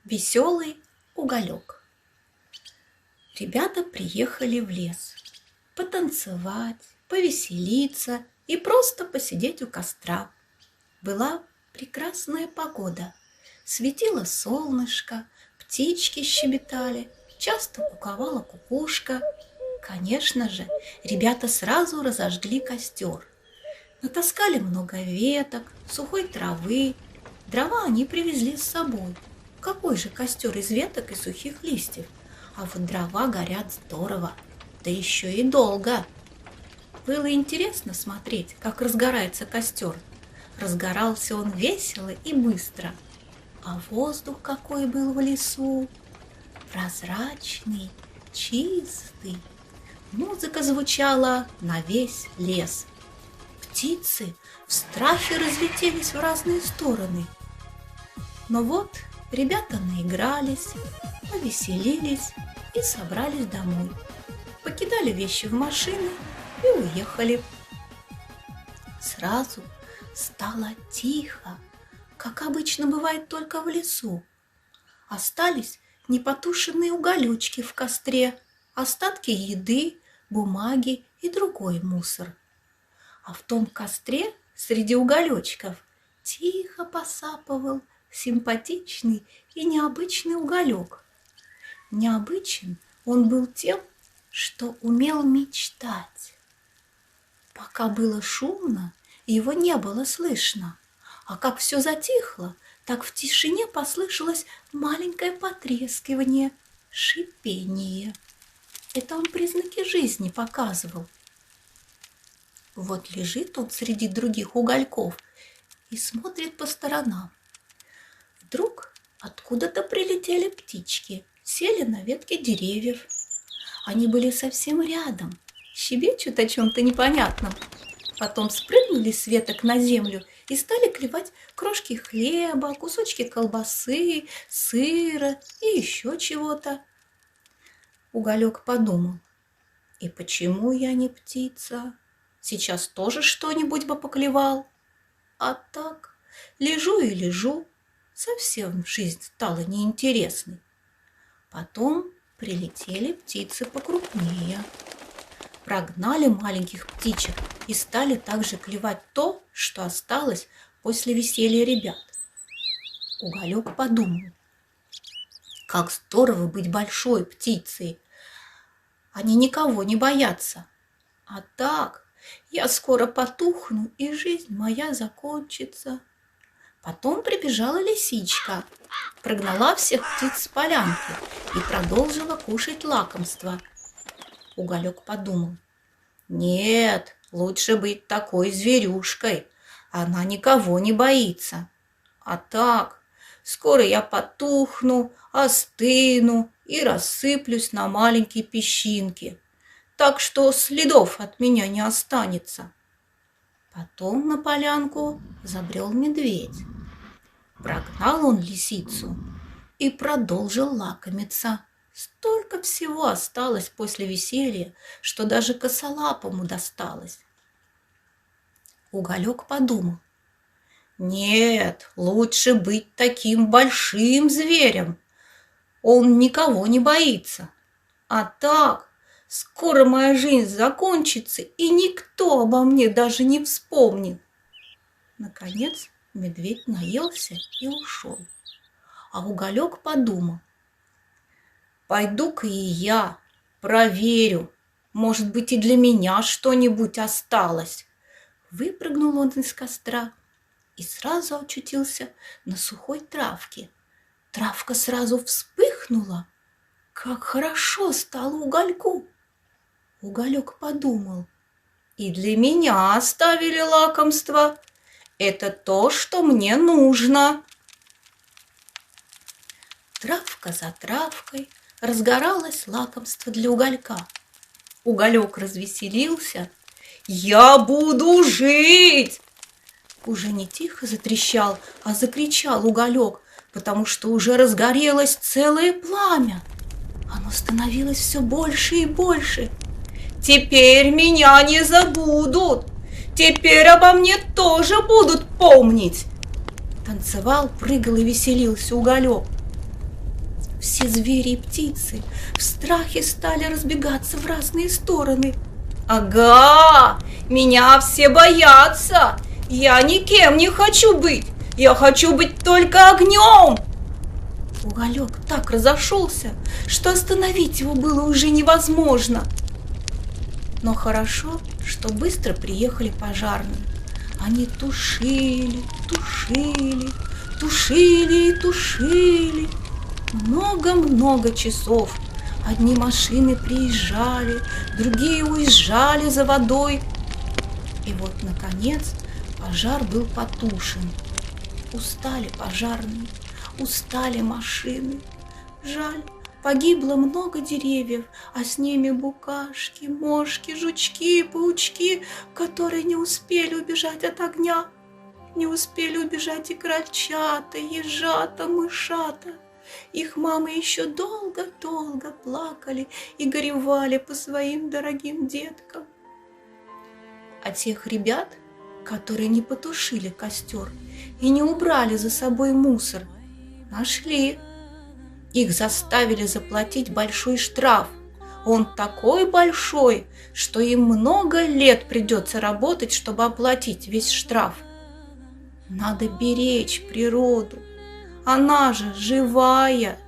Веселый уголек. Ребята приехали в лес потанцевать, повеселиться и просто посидеть у костра. Была прекрасная погода. Светило солнышко, птички щебетали, часто куковала кукушка. Конечно же, ребята сразу разожгли костер. Натаскали много веток, сухой травы. Дрова они привезли с собой. Какой же костер из веток и сухих листьев? А вот дрова горят здорово, да еще и долго. Было интересно смотреть, как разгорается костер. Разгорался он весело и быстро. А воздух какой был в лесу! Прозрачный, чистый. Музыка звучала на весь лес. Птицы в страхе разлетелись в разные стороны. Но вот ребята наигрались, повеселились и собрались домой. Покидали вещи в машины и уехали. Сразу стало тихо, как обычно бывает только в лесу. Остались непотушенные уголечки в костре, остатки еды, бумаги и другой мусор. А в том костре среди уголечков тихо посапывал симпатичный и необычный уголек. Необычен он был тем, что умел мечтать. Пока было шумно, его не было слышно, а как все затихло, так в тишине послышалось маленькое потрескивание, шипение. Это он признаки жизни показывал. Вот лежит он среди других угольков и смотрит по сторонам. Вдруг откуда-то прилетели птички, сели на ветки деревьев. Они были совсем рядом, щебечут о чем-то непонятном. Потом спрыгнули с веток на землю и стали клевать крошки хлеба, кусочки колбасы, сыра и еще чего-то. Уголек подумал: и почему я не птица? Сейчас тоже что-нибудь бы поклевал. А так лежу и лежу, совсем жизнь стала неинтересной. Потом прилетели птицы покрупнее. Прогнали маленьких птичек и стали также клевать то, что осталось после веселья ребят. Уголек подумал: как здорово быть большой птицей. Они никого не боятся. А так я скоро потухну, и жизнь моя закончится. Потом прибежала лисичка, прогнала всех птиц с полянки и продолжила кушать лакомство. Уголек подумал: нет, лучше быть такой зверюшкой, она никого не боится. А так, скоро я потухну, остыну и рассыплюсь на маленькие песчинки, так что следов от меня не останется. Потом на полянку забрел медведь. Прогнал он лисицу и продолжил лакомиться. Столько всего осталось после веселья, что даже косолапому досталось. Уголек подумал: нет, лучше быть таким большим зверем. Он никого не боится. А так, скоро моя жизнь закончится, и никто обо мне даже не вспомнит. Наконец медведь наелся и ушел. А уголек подумал: пойду-ка и я проверю, может быть, и для меня что-нибудь осталось. Выпрыгнул он из костра и сразу очутился на сухой травке. Травка сразу вспыхнула. Как хорошо стало угольку! Уголек подумал: и для меня оставили лакомство. Это то, что мне нужно. Травка за травкой разгоралось лакомство для уголька. Уголек развеселился. Я буду жить! Уже не тихо затрещал, а закричал уголек, потому что уже разгорелось целое пламя. Оно становилось все больше и больше. Теперь меня не забудут! Теперь обо мне тоже будут помнить! Танцевал, прыгал и веселился уголек. Все звери и птицы в страхе стали разбегаться в разные стороны. «Ага, меня все боятся! Я никем не хочу быть! Я хочу быть только огнем!» Уголек так разошелся, что остановить его было уже невозможно. Но хорошо, что быстро приехали пожарные. Они тушили, тушили, тушили и тушили. Много-много часов. Одни машины приезжали, другие уезжали за водой. И вот, наконец, пожар был потушен. Устали пожарные, устали машины. Жаль, погибло много деревьев, а с ними букашки, мошки, жучки, паучки, которые не успели убежать от огня. Не успели убежать и крольчата, ежата, мышата. Их мамы еще долго-долго плакали и горевали по своим дорогим деткам. А тех ребят, которые не потушили костер и не убрали за собой мусор, нашли. Их заставили заплатить большой штраф. Он такой большой, что им много лет придется работать, чтобы оплатить весь штраф. Надо беречь природу. Она же живая.